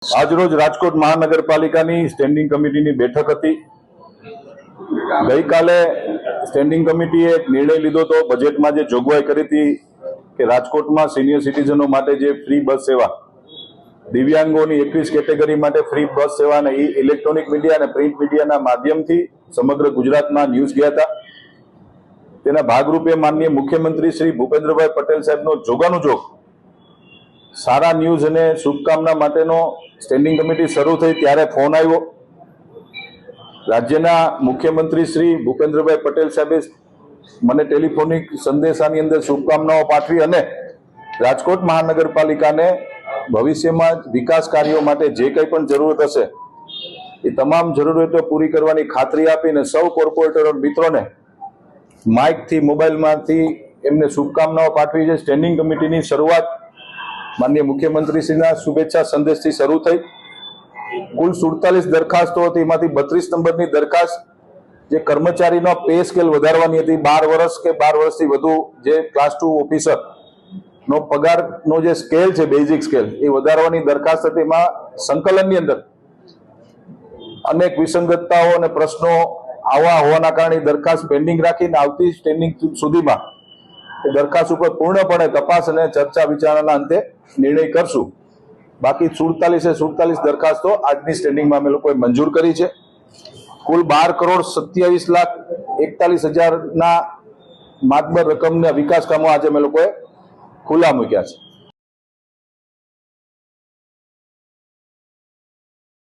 આજરોજ રાજકોટ મહાનગરપાલિકાની સ્ટેન્ડિંગ કમિટીની બેઠક હતી। ગઈકાલે સ્ટેન્ડિંગ કમિટીએ એક નિર્ણય લીધો હતો બજેટમાં જે જોગવાઈ કરી હતી કે રાજકોટમાં સિનિયર સિટીઝનો માટે જે ફ્રી બસ સેવા, દિવ્યાંગોની 21 કેટેગરી માટે ફ્રી બસ સેવા અને ઇલેક્ટ્રોનિક મીડિયા અને પ્રિન્ટ મીડિયાના માધ્યમથી સમગ્ર ગુજરાતમાં ન્યૂઝ ગયા હતા। તેના ભાગરૂપે માનનીય મુખ્યમંત્રી શ્રી ભૂપેન્દ્રભાઈ પટેલ સાહેબનો જોગાનુજોગ સારા ન્યૂઝ અને શુભકામના માટેનો સ્ટેન્ડિંગ કમિટી શરૂ થઈ ત્યારે ફોન આવ્યો। રાજ્યના મુખ્યમંત્રી શ્રી ભૂપેન્દ્રભાઈ પટેલ સાહેબે મને ટેલિફોનિક સંદેશાની અંદર શુભકામનાઓ પાઠવી અને રાજકોટ મહાનગરપાલિકાને ભવિષ્યમાં વિકાસ કાર્યો માટે જે કંઈ પણ જરૂરત હશે એ તમામ જરૂરિયાતો પૂરી કરવાની ખાતરી આપીને સૌ કોર્પોરેટરો મિત્રોને માઇકથી મોબાઈલમાંથી એમને શુભકામનાઓ પાઠવી છે। સ્ટેન્ડિંગ કમિટીની શરૂઆત માનનીય મુખ્યમંત્રીશ્રીના શુભેચ્છા સંદેશથી શરૂ થઈ। કુલ 47 દરખાસ્તો હતી, એમાંથી 32 નંબરની દરખાસ્ત જે કર્મચારીનો પે સ્કેલ વધારવાની હતી, 12 વર્ષ કે 12 વર્ષથી વધુ જે ક્લાસ 2 ઓફિસર નો પગારનો જે સ્કેલ છે, બેઝિક સ્કેલ, એ વધારવાની દરખાસ્ત હતી। એમાં સંકલનની અંદર અનેક વિસંગતતાઓ અને પ્રશ્નો આવા હોવાના કારણે દરખાસ્ત પેન્ડિંગ રાખીને આવતી સ્ટેન્ડિંગ સુધીમાં દરખાસ્ત ઉપર પૂર્ણપણે તપાસ અને ચર્ચા વિચારણાના અંતે નિર્ણય કરશું। બાકી 47 દરખાસ્તો આજની સ્ટેન્ડિંગમાં અમે લોકોએ મંજૂર કરી છે। કુલ 12,27,41,000 ના માતબર રકમના વિકાસ કામો આજે અમે લોકોએ ખુલ્લા મૂક્યા છે।